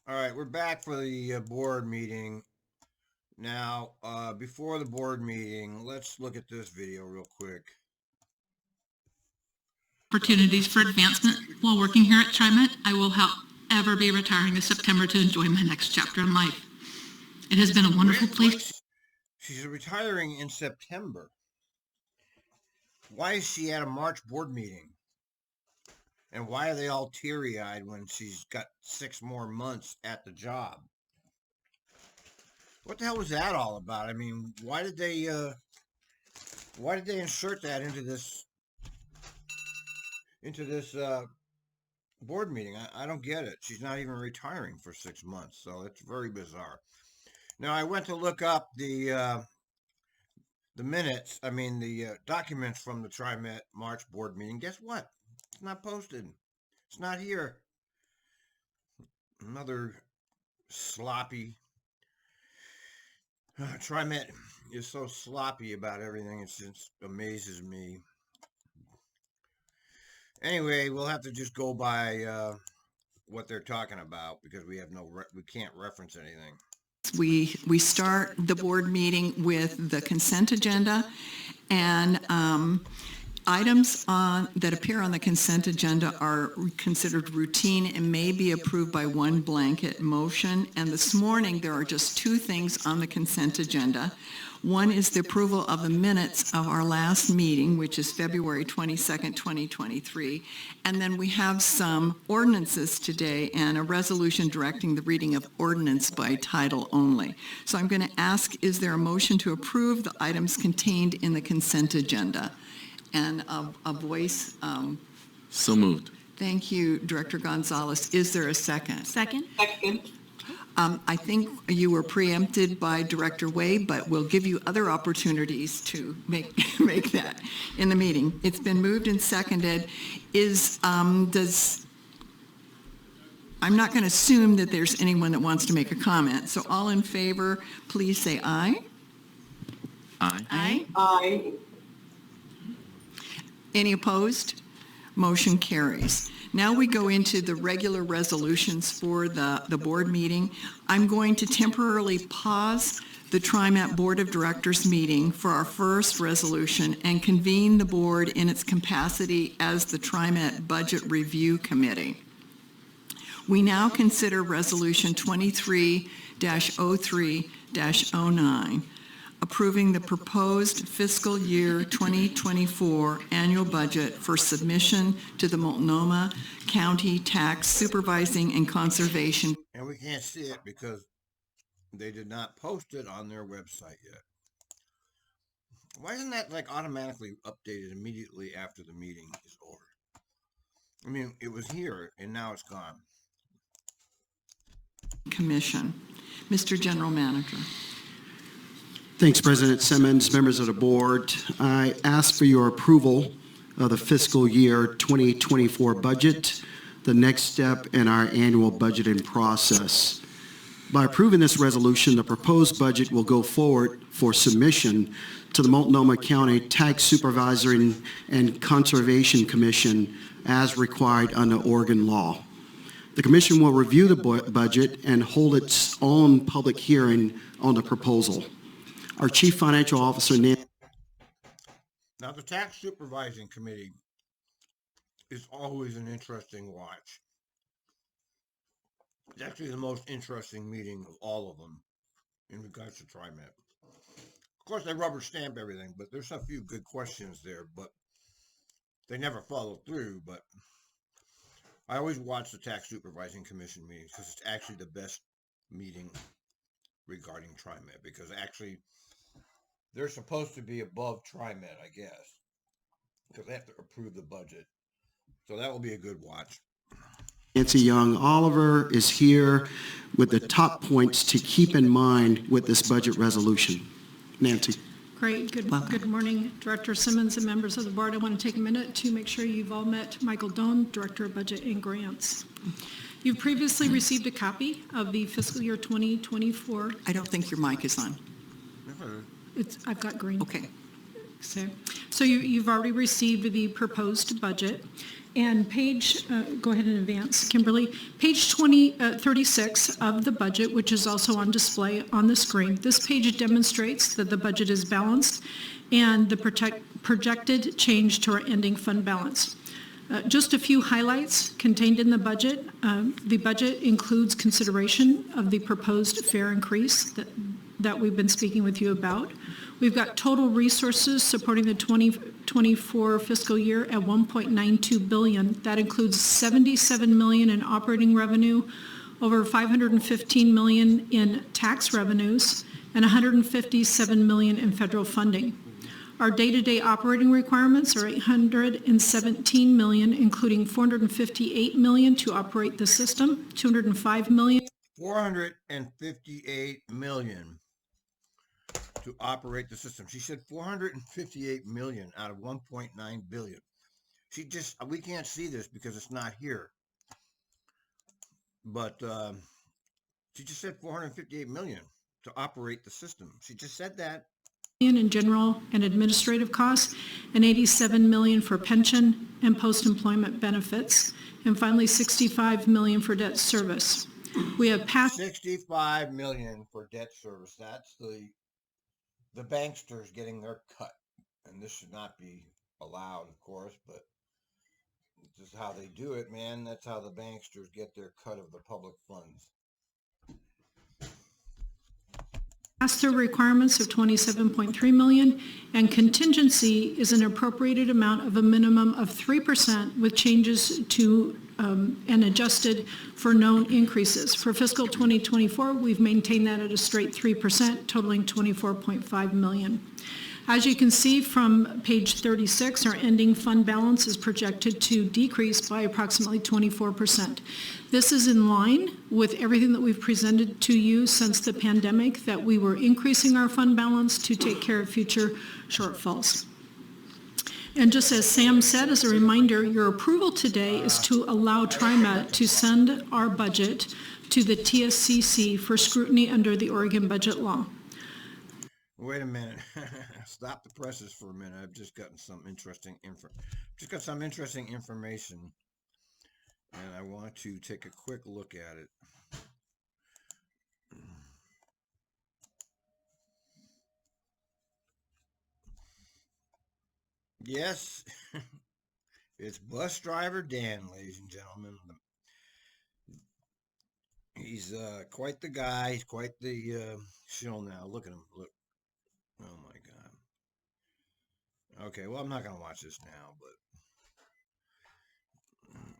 All right, we're back for the board meeting. Now, before the board meeting, let's look at this video real quick. Opportunities for advancement while working here at TRIMET. I will, however, be retiring this September to enjoy my next chapter in life. It has been a wonderful place. She's retiring in September. Why is she at a March board meeting? And why are they all teary-eyed when she's got 6 more months at the job? What the hell was that all about? I mean, why did they insert that into this board meeting? I don't get it. She's not even retiring for 6 months, so it's very bizarre. Now, I went to look up the minutes. I mean, the documents from the TriMet March board meeting. Guess what? It's not posted. It's not here. Another sloppy. TriMet is so sloppy about everything. It just amazes me. Anyway, we'll have to just go by what they're talking about because we can't reference anything. We start the board meeting with the consent agenda, and items that appear on the consent agenda are considered routine and may be approved by one blanket motion. And this morning, there are just two things on the consent agenda. One is the approval of the minutes of our last meeting, which is February 22nd, 2023. And then we have some ordinances today and a resolution directing the reading of ordinance by title only. So I'm going to ask, is there a motion to approve the items contained in the consent agenda? And a voice. So moved. Thank you, Director Gonzalez. Is there a second? Second. I think you were preempted by Director Way, but we'll give you other opportunities to make that in the meeting. It's been moved and seconded. I'm not going to assume that there's anyone that wants to make a comment. So all in favor, please say aye. Aye. Aye. Aye. Any opposed? Motion carries. Now we go into the regular resolutions for the board meeting. I'm going to temporarily pause the TriMet Board of Directors meeting for our first resolution and convene the board in its capacity as the TriMet Budget Review Committee. We now consider Resolution 23-03-09. Approving the proposed fiscal year 2024 annual budget for submission to the Multnomah County Tax Supervising and Conservation. And we can't see it because they did not post it on their website yet. Why isn't that like automatically updated immediately after the meeting is over? I mean, it was here and now it's gone. Commission. Mr. General Manager. Thanks, President Simmons, members of the board. I ask for your approval of the fiscal year 2024 budget, the next step in our annual budgeting process. By approving this resolution, the proposed budget will go forward for submission to the Multnomah County Tax Supervisory and Conservation Commission as required under Oregon law. The commission will review the budget and hold its own public hearing on the proposal. Our Chief Financial Officer, Now, the Tax Supervising Committee is always an interesting watch. It's actually the most interesting meeting of all of them in regards to TriMet. Of course, they rubber stamp everything, but there's a few good questions there, but they never follow through. But I always watch the Tax Supervising Commission meetings because it's actually the best meeting regarding TriMet, because actually they're supposed to be above TriMet, I guess, because they have to approve the budget. So that will be a good watch. Nancy Young Oliver is here with the top points to keep in mind with this budget resolution. Nancy. Great. Good morning, Director Simmons and members of the board. I want to take a minute to make sure you've all met Michael Doan, Director of Budget and Grants. You've previously received a copy of the fiscal year 2024. I don't think your mic is on. I've got green. Okay. So you've already received the proposed budget. And go ahead and advance, Kimberly. Page 36 of the budget, which is also on display on the screen. This page demonstrates that the budget is balanced and the projected change to our ending fund balance. Just a few highlights contained in the budget. The budget includes consideration of the proposed fare increase that we've been speaking with you about. We've got total resources supporting the 2024 fiscal year at $1.92 billion. That includes $77 million in operating revenue, over $515 million in tax revenues, and $157 million in federal funding. Our day-to-day operating requirements are $817 million, including $458 million to operate the system, $205 million. $458 million to operate the system. She said 458 million out of 1.9 billion. We can't see this because it's not here. But she just said 458 million to operate the system. She just said that. In general and administrative costs, and $87 million for pension and post-employment benefits, and finally $65 million for debt service. We have passed $65 million for debt service. That's the banksters getting their cut, and this should not be allowed, of course, but this is how they do it, man. That's how the banksters get their cut of the public funds. pass-through requirements of $27.3 million, and contingency is an appropriated amount of a minimum of 3% with changes to and adjusted for known increases. For fiscal 2024, we've maintained that at a straight 3%, totaling $24.5 million. As you can see from page 36, our ending fund balance is projected to decrease by approximately 24%. This is in line with everything that we've presented to you since the pandemic, that we were increasing our fund balance to take care of future shortfalls. And just as Sam said, as a reminder, your approval today is to allow TRIMET to send our budget to the TSCC for scrutiny under the Oregon budget law. Wait a minute. Stop the presses for a minute. I've just gotten some interesting information, and I want to take a quick look at it. Yes, it's bus driver Dan, ladies and gentlemen. He's quite the guy. He's quite the shill now. Look at him. Look. Oh my God. Okay, well, I'm not going to watch this now, but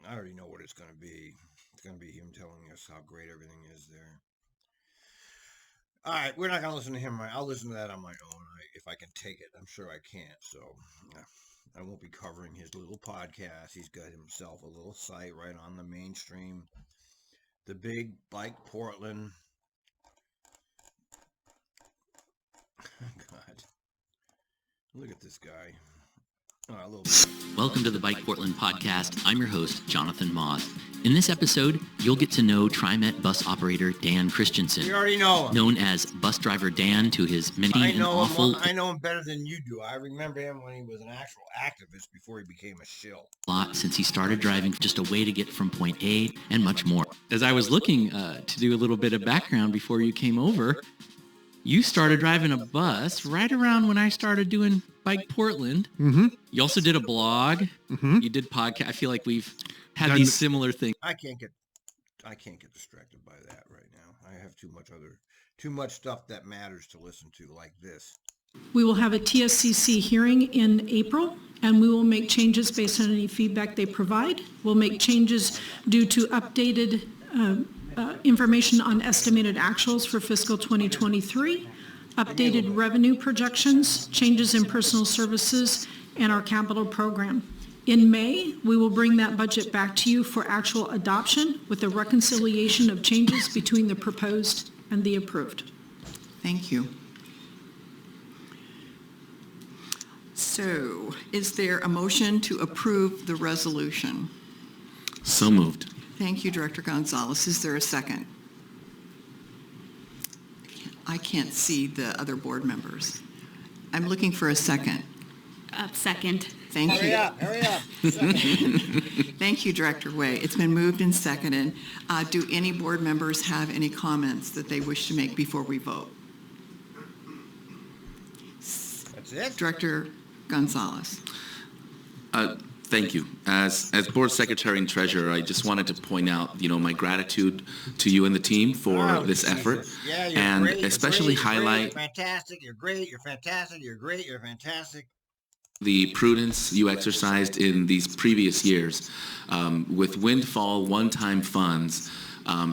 I already know what it's going to be. It's going to be him telling us how great everything is there. All right, we're not going to listen to him. I'll listen to that on my own if I can take it. I'm sure I can't, so I won't be covering his little podcast. He's got himself a little site right on the mainstream. The Big Bike Portland. God. Look at this guy. Oh, a little bit. Welcome to the Bike Portland podcast. I'm your host, Jonathan Moss. In this episode, you'll get to know TriMet bus operator Dan Christensen. You already know him. Known as Bus Driver Dan to his many I and know awful him better than you do. I remember him when he was an actual activist before he became a shill. lot since he started driving just a way to get from point A and much more. As I was looking to do a little bit of background before you came over, you started driving a bus right around when I started doing Bike Portland. Mm-hmm. You also did a blog. Mm-hmm. You did podcast. I feel like we've had these similar things. I can't get distracted by that right now. I have too much stuff that matters to listen to, like this. We will have a TSCC hearing in April, and we will make changes based on any feedback they provide. We'll make changes due to updated information on estimated actuals for fiscal 2023, updated revenue projections, changes in personal services, and our capital program. In May, we will bring that budget back to you for actual adoption with a reconciliation of changes between the proposed and the approved. Thank you. So, is there a motion to approve the resolution? So moved. Thank you, Director Gonzalez. Is there a second? I can't see the other board members. I'm looking for a second. Second. Thank you. Hurry up. Thank you, Director Way. It's been moved and seconded. Do any board members have any comments that they wish to make before we vote? That's it? Director Gonzalez. Thank you. As Board Secretary and Treasurer, I just wanted to point out, my gratitude to you and the team for Oh, this effort, Jesus. Yeah, you're and great, you're especially great, you're great, highlight you're fantastic, you're great, you're fantastic, you're great, you're fantastic. the prudence you exercised in these previous years with windfall one-time funds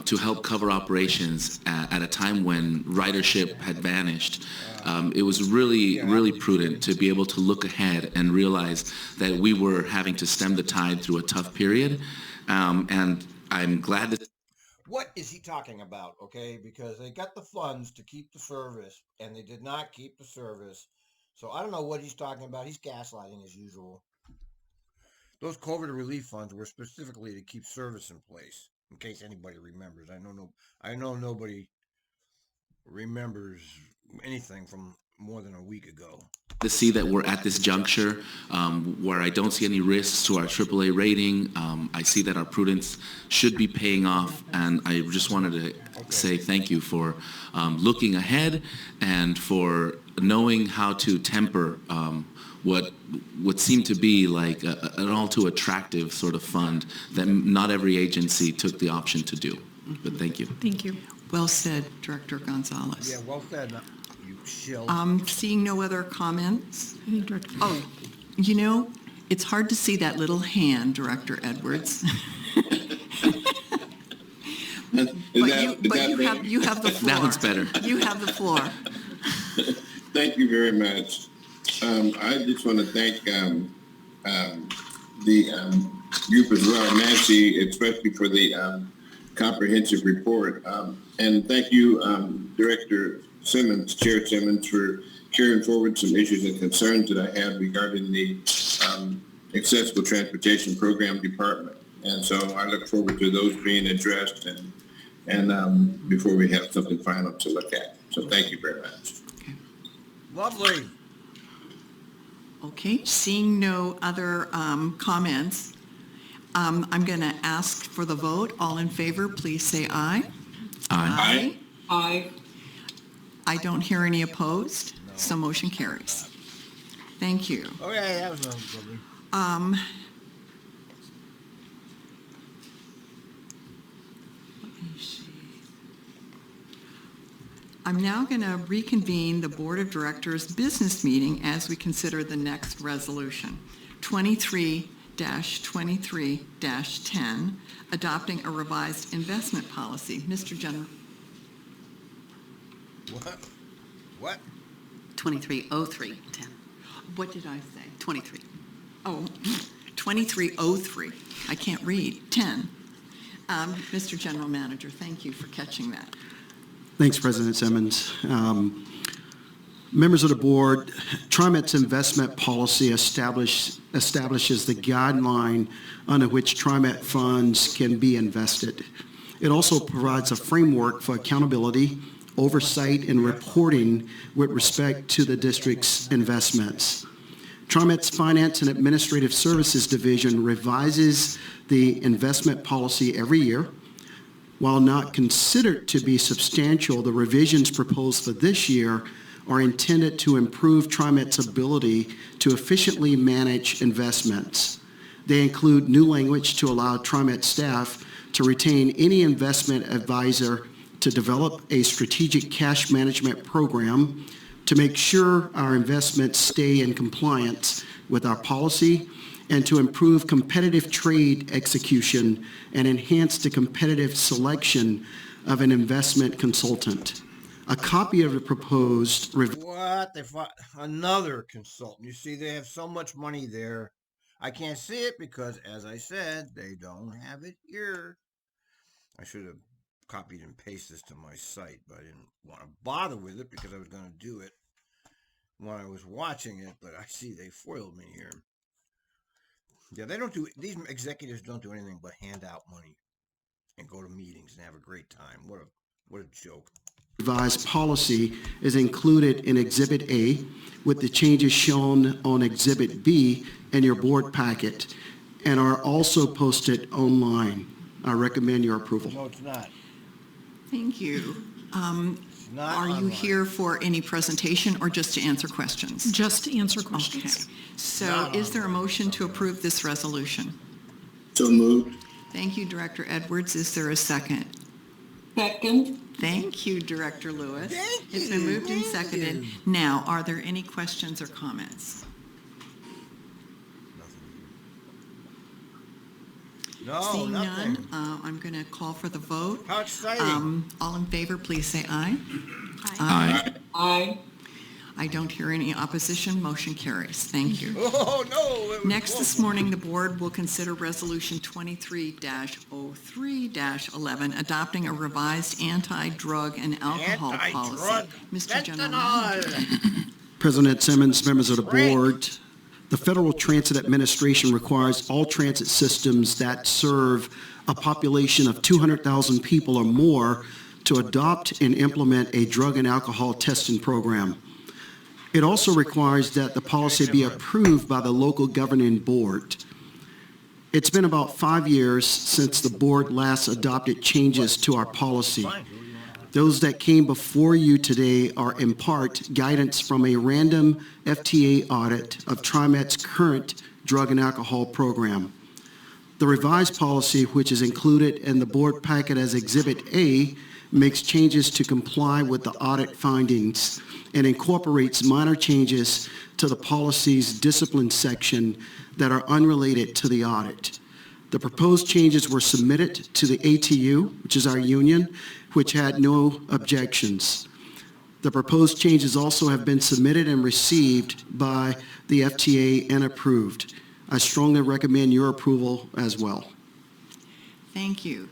to help cover operations at a time when ridership had vanished. It was really prudent to be able to look ahead and realize that we were having to stem the tide through a tough period. And I'm glad that What is he talking about, okay? Because they got the funds to keep the service, and they did not keep the service. So I don't know what he's talking about. He's gaslighting as usual. Those COVID relief funds were specifically to keep service in place, in case anybody remembers. I know nobody remembers anything from more than a week ago. to see that we're at this juncture where I don't see any risks to our AAA rating. I see that our prudence should be paying off, and I just wanted to say thank you for looking ahead and for knowing how to temper what seemed to be like an all too attractive sort of fund that not every agency took the option to do. But thank you. Thank you. Well said, Director Gonzalez. Yeah, well said, you shill. Seeing no other comments? I think Director. Oh, it's hard to see that little hand, Director Edwards. But you have the floor. That one's better. You have the floor. Thank you very much. I just want to thank the group as well, Nancy, especially for the comprehensive report. And thank you, Director Simmons, Chair Simmons, for carrying forward some issues and concerns that I had regarding the Accessible Transportation Program Department. And so I look forward to those being addressed and before we have something final to look at. So thank you very much. Lovely. Okay, seeing no other comments, I'm going to ask for the vote. All in favor, please say aye. Aye. Aye. I don't hear any opposed, so motion carries. Thank you. Okay, that was lovely. Let me see. I'm now going to reconvene the Board of Directors business meeting as we consider the next resolution, 23-23-10, adopting a revised investment policy. Mr. General. What? 230310. What did I say? 23. Oh, 2303. I can't read. 10. Mr. General Manager, thank you for catching that. Thanks, President Simmons. Members of the board, TRIMET's investment policy establishes the guideline under which TRIMET funds can be invested. It also provides a framework for accountability, oversight, and reporting with respect to the district's investments. TRIMET's Finance and Administrative Services Division revises the investment policy every year. While not considered to be substantial, the revisions proposed for this year are intended to improve TRIMET's ability to efficiently manage investments. They include new language to allow TRIMET staff to retain any investment advisor to develop a strategic cash management program to make sure our investments stay in compliance with our policy and to improve competitive trade execution and enhance the competitive selection of an investment consultant. A copy of the proposed What? Another consultant. You see, they have so much money there. I can't see it because, as I said, they don't have it here. I should have copied and pasted this to my site, but I didn't want to bother with it because I was going to do it when I was watching it, but I see they foiled me here. Yeah, these executives don't do anything but hand out money and go to meetings and have a great time. What a joke. revised policy is included in Exhibit A with the changes shown on Exhibit B in your board packet and are also posted online. I recommend your approval. No, it's not. Thank you. Not Are you online. here for any presentation or just to answer questions? Just to answer Okay. questions. So Not is there a motion to approve this resolution? So moved. Thank you, Director Edwards. Is there a second? Second. Thank you, Director Lewis. It's been moved and seconded. Now, are there any questions or comments? No, Seeing nothing. none, I'm going to call for the vote. How exciting. All in favor, please say aye. Aye. Aye. I don't hear any opposition. Motion carries. Thank you. Oh, no. it was Next this close. morning, the board will consider Resolution 23-03-11, adopting a revised anti-drug and alcohol policy. Anti-drug Mr. General fentanyl. Manager. President Simmons, members of the Great. board, the Federal Transit Administration requires all transit systems that serve a population of 200,000 people or more to adopt and implement a drug and alcohol testing program. It also requires that the policy be approved by the local governing board. It's been about 5 years since the board last adopted changes to our policy. Those that came before you today are in part guidance from a random FTA audit of TRIMET's current drug and alcohol program. The revised policy, which is included in the board packet as Exhibit A, makes changes to comply with the audit findings and incorporates minor changes to the policy's discipline section that are unrelated to the audit. The proposed changes were submitted to the ATU, which is our union, which had no objections. The proposed changes also have been submitted and received by the FTA and approved. I strongly recommend your approval as well. Thank you.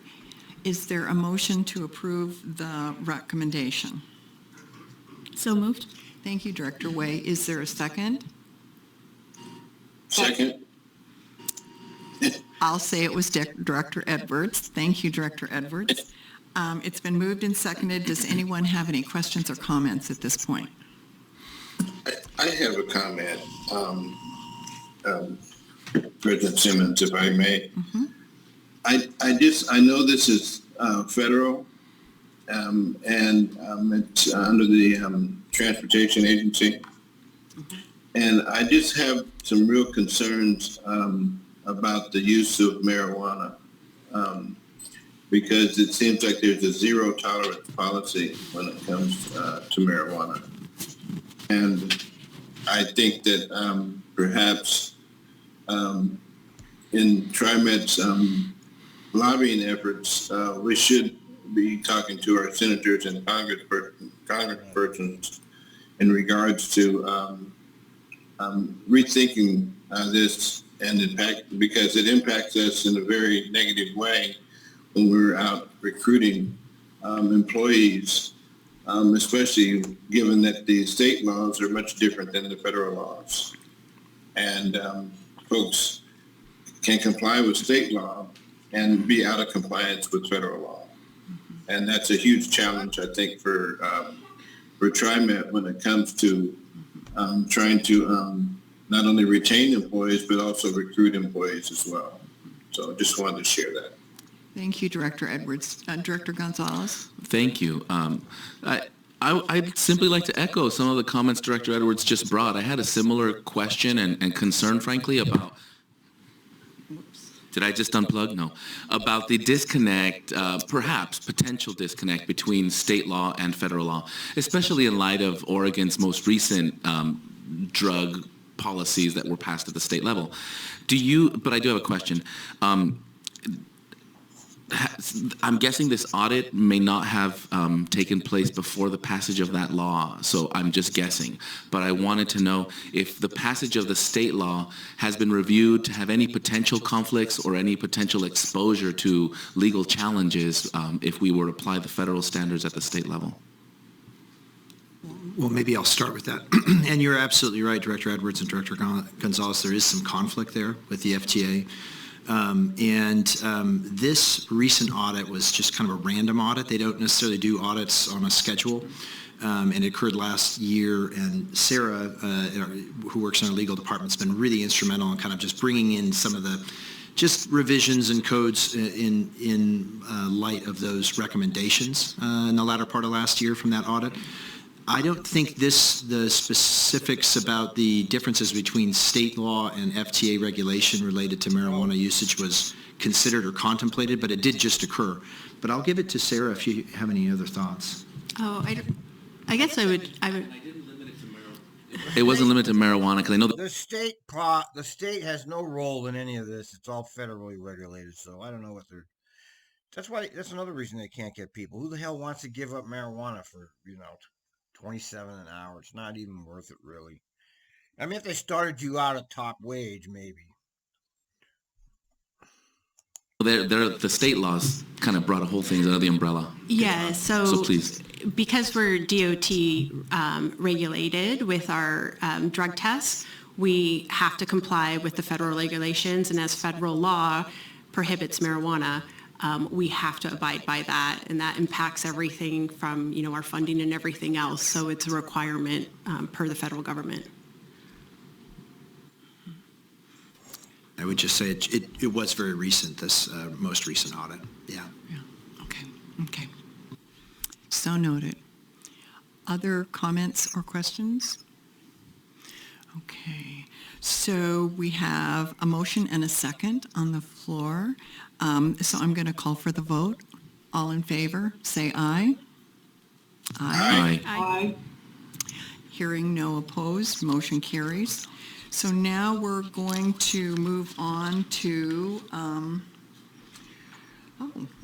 Is there a motion to approve the recommendation? So moved. Thank you, Director Way. Is there a second? Second. I'll say it was Director Edwards. Thank you, Director Edwards. It's been moved and seconded. Does anyone have any questions or comments at this point? I have a comment, President Simmons, if I may. I know this is federal, and it's under the Transportation Agency. And I just have some real concerns about the use of marijuana, because it seems like there's a zero tolerance policy when it comes to marijuana. And I think that perhaps in TriMet's lobbying efforts, we should be talking to our senators and congresspersons in regards to rethinking this and impact, because it impacts us in a very negative way when we're out recruiting employees, especially given that the state laws are much different than the federal laws. And folks can comply with state law and be out of compliance with federal law. And that's a huge challenge, I think, for TriMet when it comes to trying to not only retain employees, but also recruit employees as well. So I just wanted to share that. Thank you, Director Edwards. Director Gonzalez? Thank you. I'd simply like to echo some of the comments Director Edwards just brought. I had a similar question and concern, frankly, about... Did I just unplug? No. About the disconnect, perhaps potential disconnect between state law and federal law, especially in light of Oregon's most recent drug policies that were passed at the state level. But I do have a question. I'm guessing this audit may not have taken place before the passage of that law, so I'm just guessing. But I wanted to know if the passage of the state law has been reviewed to have any potential conflicts or any potential exposure to legal challenges if we were to apply the federal standards at the state level. Well, maybe I'll start with that. And you're absolutely right, Director Edwards and Director Gonzalez. There is some conflict there with the FTA. This recent audit was just kind of a random audit. They don't necessarily do audits on a schedule. And it occurred last year, and Sarah, who works in our legal department, has been really instrumental in kind of just bringing in some of the just revisions and codes in light of those recommendations in the latter part of last year from that audit. I don't think the specifics about the differences between state law and FTA regulation related to marijuana usage was considered or contemplated, but it did just occur. But I'll give it to Sarah if you have any other thoughts. Oh, I guess I would. It wasn't limited to marijuana because I know The state has no role in any of this. It's all federally regulated, so I don't know what they're. That's another reason they can't get people. Who the hell wants to give up marijuana for 27 an hour? It's not even worth it, really. I mean, if they started you out at top wage, maybe. The state laws kind of brought a whole thing under the umbrella. Yeah, so please. Because we're DOT regulated with our drug tests, we have to comply with the federal regulations, and as federal law prohibits marijuana, we have to abide by that, and that impacts everything from our funding and everything else. So it's a requirement per the federal government. I would just say it was very recent, this most recent audit. Yeah. Okay. So noted. Other comments or questions? Okay. So we have a motion and a second on the floor. So I'm going to call for the vote. All in favor, say aye. Aye. Aye. Hearing no opposed, motion carries. So now we're going to move on to,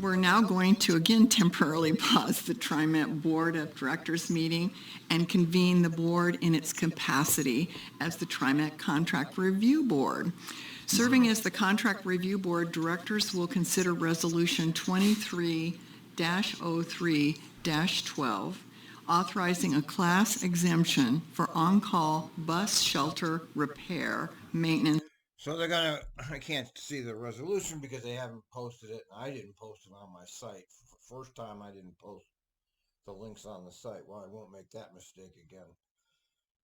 we're now going to again temporarily pause the TRIMET Board of Directors meeting and convene the board in its capacity as the TRIMET Contract Review Board. Serving as the Contract Review Board, directors will consider Resolution 23-03-12, authorizing a class exemption for on-call bus shelter repair, maintenance. So I can't see the resolution because they haven't posted it. I didn't post it on my site. First time I didn't post the links on the site. Well, I won't make that mistake again.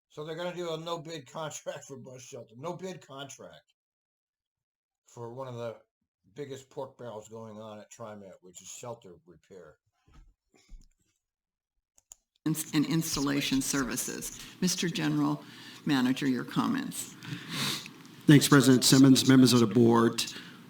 So they're going to do a no bid contract for bus shelter. No bid contract for one of the biggest pork barrels going on at TriMet, which is shelter repair and installation services. Mr. General Manager, your comments. Thanks, President Simmons, members of the board.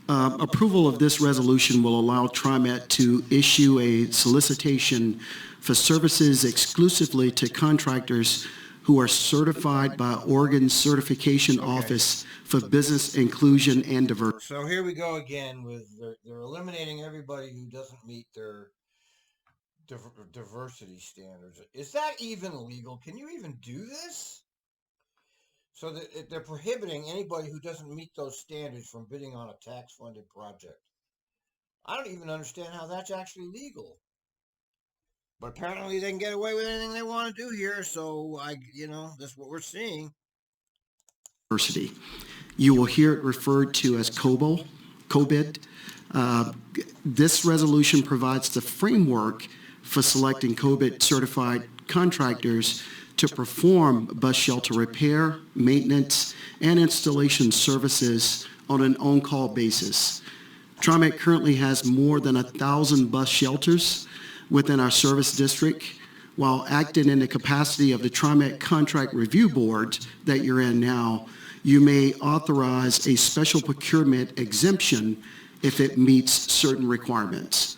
Approval of this resolution will allow TriMet to issue a solicitation for services exclusively to contractors who are certified by Oregon's Certification Office for Business Inclusion and Diversity. So here we go again with they're eliminating everybody who doesn't meet their diversity standards. Is that even legal? Can you even do this? So they're prohibiting anybody who doesn't meet those standards from bidding on a tax-funded project. I don't even understand how that's actually legal. But apparently they can get away with anything they want to do here, so that's what we're seeing. Diversity. You will hear it referred to as COBID. This resolution provides the framework for selecting COBID certified contractors to perform bus shelter repair, maintenance, and installation services on an on-call basis. TriMet currently has more than 1,000 bus shelters within our service district. While acting in the capacity of the TriMet Contract Review Board that you're in now, you may authorize a special procurement exemption if it meets certain requirements.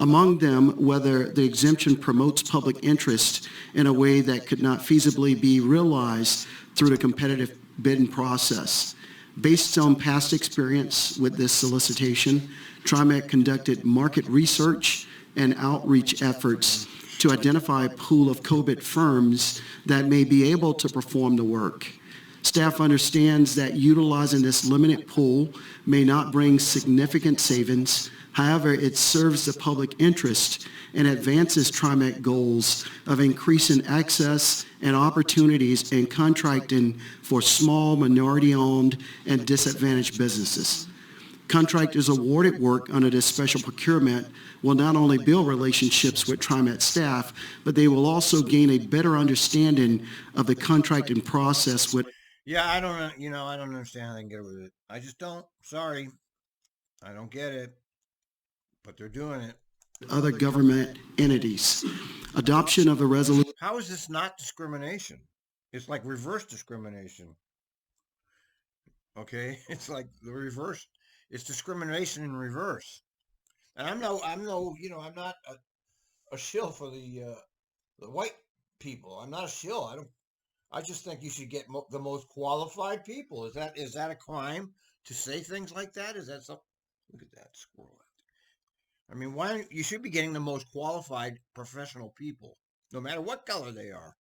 Among them, whether the exemption promotes public interest in a way that could not feasibly be realized through the competitive bidding process. Based on past experience with this solicitation, TriMet conducted market research and outreach efforts to identify a pool of COBID firms that may be able to perform the work. Staff understands that utilizing this limited pool may not bring significant savings. However, it serves the public interest and advances TriMet goals of increasing access and opportunities in contracting for small, minority-owned, and disadvantaged businesses. Contractors awarded work under this special procurement will not only build relationships with TriMet staff, but they will also gain a better understanding of the contracting process with Yeah, I don't know. I don't understand how they can get away with it. I just don't. Sorry. I don't get it. But they're doing it. other government entities. Adoption of the resolution. How is this not discrimination? It's like reverse discrimination. Okay? It's like the reverse. It's discrimination in reverse. And I'm not a shill for the white people. I'm not a shill. I just think you should get the most qualified people. Is that a crime to say things like that? Is that something? Look at that squirrel. I mean, you should be getting the most qualified professional people, no matter what color they are.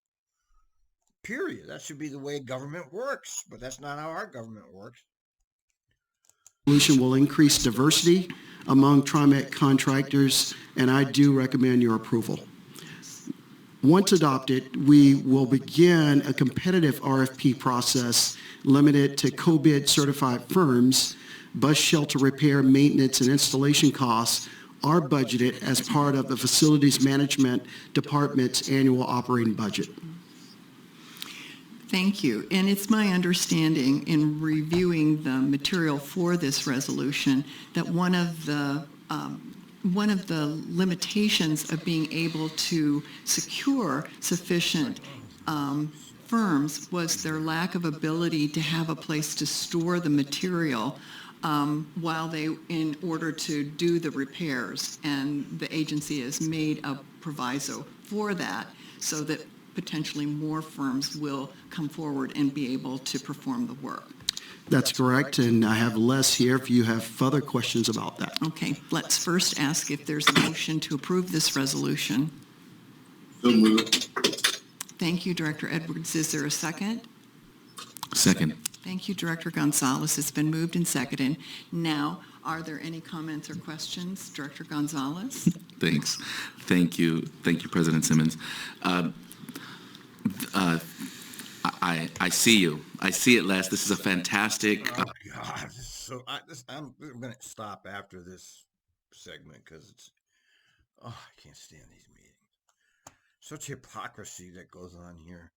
Period. That should be the way government works, but that's not how our government works. Resolution will increase diversity among TriMet contractors, and I do recommend your approval. Once adopted, we will begin a competitive RFP process limited to co-bid certified firms. Bus shelter repair, maintenance, and installation costs are budgeted as part of the Facilities Management Department's annual operating budget. Thank you. And it's my understanding in reviewing the material for this resolution that one of the limitations of being able to secure sufficient firms was their lack of ability to have a place to store the material in order to do the repairs. And the agency has made a proviso for that so that potentially more firms will come forward and be able to perform the work. That's correct, and I have Les here if you have further questions about that. Okay, let's first ask if there's a motion to approve this resolution. So moved. Thank you, Director Edwards. Is there a second? Second. Thank you, Director Gonzalez. It's been moved and seconded. Now, are there any comments or questions? Director Gonzalez? Thanks. Thank you, President Simmons. I see you. I see it, Les. This is a fantastic. Oh God! I'm going to stop after this segment because I can't stand these meetings. Such hypocrisy that goes on here.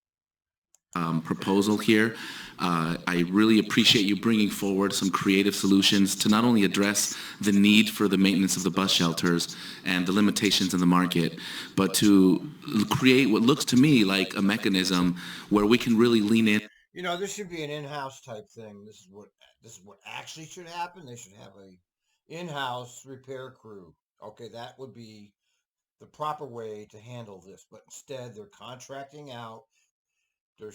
Proposal here. I really appreciate you bringing forward some creative solutions to not only address the need for the maintenance of the bus shelters and the limitations in the market, but to create what looks to me like a mechanism where we can really lean in. This should be an in-house type thing. This is what actually should happen. They should have a in-house repair crew. Okay, that would be the proper way to handle this. But instead, they're contracting out. They're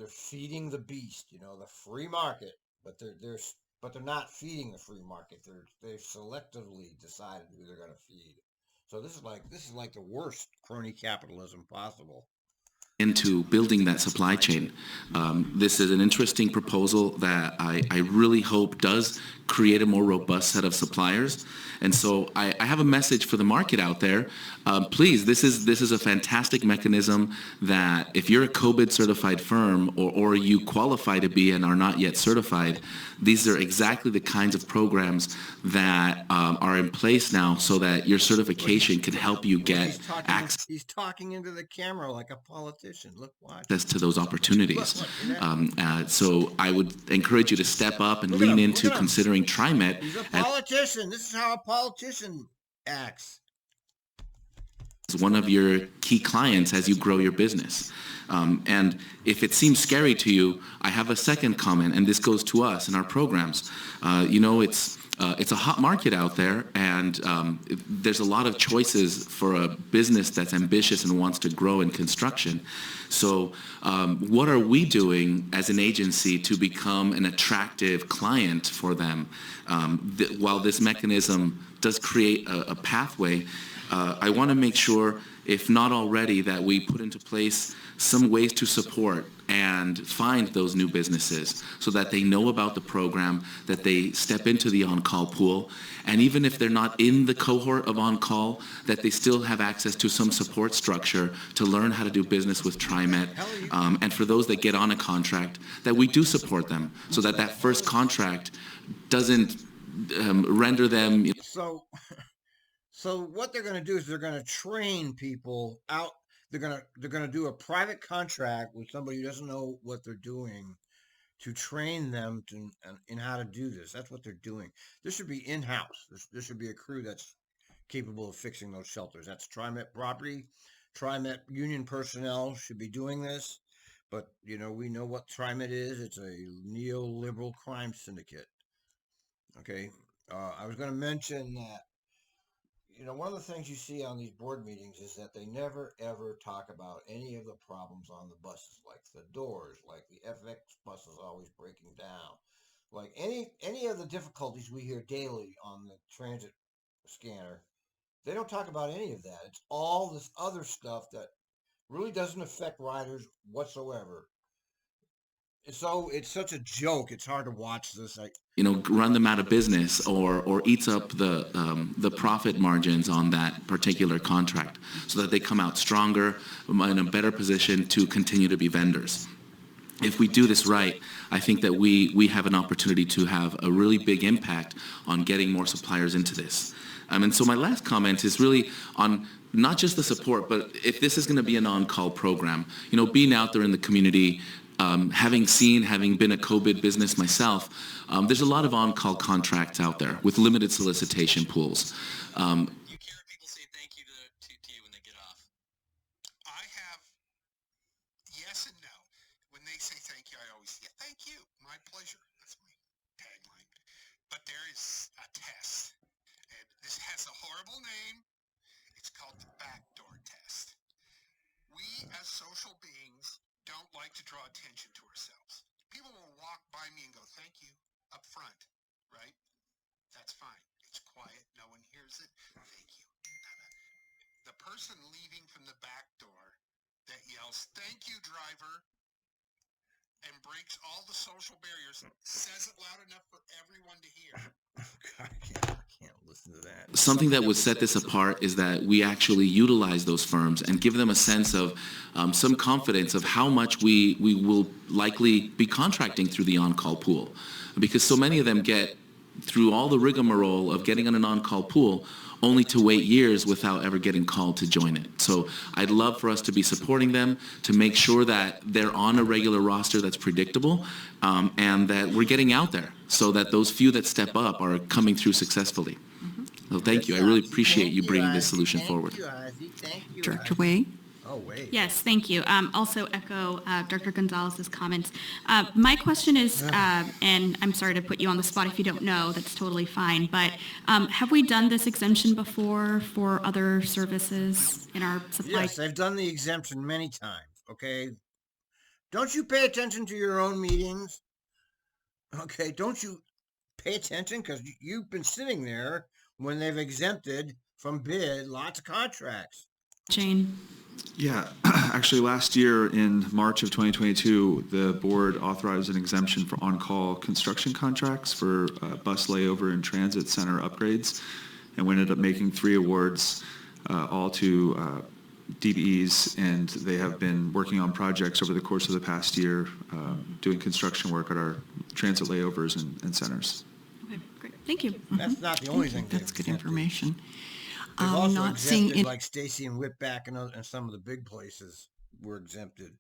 feeding the beast, the free market, but they're not feeding the free market. They've selectively decided who they're going to feed. So this is like the worst crony capitalism possible. Into building that supply chain. This is an interesting proposal that I really hope does create a more robust set of suppliers. And so I have a message for the market out there. Please, this is a fantastic mechanism that if you're a co-bid certified firm or you qualify to be and are not yet certified, these are exactly the kinds of programs that are in place now so that your certification can help you get access. He's talking into the camera like a politician. Look, watch. Access to those opportunities. So I would encourage you to step up and lean into considering TriMet. He's a politician. This is how a politician acts. As one of your key clients as you grow your business. And if it seems scary to you, I have a second comment, and this goes to us in our programs. It's a hot market out there, and there's a lot of choices for a business that's ambitious and wants to grow in construction. So what are we doing as an agency to become an attractive client for them? While this mechanism does create a pathway, I want to make sure, if not already, that we put into place some ways to support and find those new businesses so that they know about the program, that they step into the on-call pool, and even if they're not in the cohort of on-call, that they still have access to some support structure to learn how to do business with TriMet. And for those that get on a contract, that we do support them so that that first contract doesn't render them. So, so what they're going to do is they're going to train people out. They're going to do a private contract with somebody who doesn't know what they're doing to train them in how to do this. That's what they're doing. This should be in-house. There should be a crew that's capable of fixing those shelters. That's TriMet property. TriMet union personnel should be doing this. But, you know, we know what TriMet is. It's a neoliberal crime syndicate. Okay. I was going to mention that, you know, one of the things you see on these board meetings is that they never, ever talk about any of the problems on the buses, like the doors, like the FX buses always breaking down, like any of the difficulties we hear daily on the transit scanner. They don't talk about any of that. It's all this other stuff that really doesn't affect riders whatsoever. So it's such a joke. It's hard to watch this. Run them out of business or eats up the profit margins on that particular contract so that they come out stronger, in a better position to continue to be vendors. If we do this right, I think that we have an opportunity to have a really big impact on getting more suppliers into this. And so my last comment is really on not just the support, but if this is going to be an on-call program, being out there in the community, having been a COVID business myself, there's a lot of on-call contracts out there with limited solicitation pools. You care if people say thank you to you when they get off. I have yes and no. When they say thank you, I always say thank you. My pleasure. That's my tagline. But there is a test, and this has a horrible name. It's called the backdoor test. We as social beings don't like to draw attention to ourselves. People will walk by me and go, thank you, up front, right? That's fine. It's quiet. No one hears it. Thank you. The person leaving from the back door that yells, thank you, driver, and breaks all the social barriers, says it loud enough for everyone to hear. God, I can't listen to that. Something that would set this apart is that we actually utilize those firms and give them a sense of some confidence of how much we will likely be contracting through the on-call pool. Because so many of them get through all the rigmarole of getting on an on-call pool only to wait years without ever getting called to join it. So I'd love for us to be supporting them, to make sure that they're on a regular roster that's predictable, and that we're getting out there so that those few that step up are coming through successfully. So thank you. I really appreciate you bringing this solution forward. Thank you, Director Wade? Oh, wait. Yes, thank you. Also echo Dr. Gonzalez's comments. My question is, and I'm sorry to put you on the spot if you don't know, that's totally fine, but have we done this exemption before for other services in our supply? Yes, I've done the exemption many times, okay? Don't you pay attention to your own meetings? Okay, don't you pay attention? Because you've been sitting there when they've exempted from bid lots of contracts. Jane? Yeah, actually last year in March of 2022, the board authorized an exemption for on-call construction contracts for bus layover and transit center upgrades. And we ended up making 3 awards, all to DBEs, and they have been working on projects over the course of the past year, doing construction work at our transit layovers and centers. Okay, great. Thank you. That's not the only thing. That's good information. They've also Not seeing exempted, in- like Stacy and Whitback and some of the big places were exempted.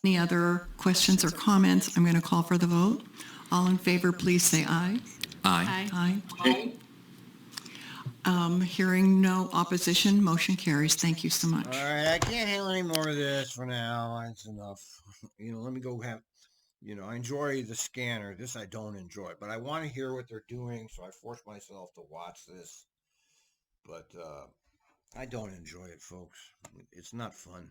Any other questions or comments? I'm going to call for the vote. All in favor, please say aye. Aye. Aye. Hearing no opposition, motion carries. Thank you so much. All right, I can't handle any more of this for now. That's enough. Let me go have, I enjoy the scanner. This I don't enjoy, but I want to hear what they're doing, so I force myself to watch this. But I don't enjoy it, folks. It's not fun.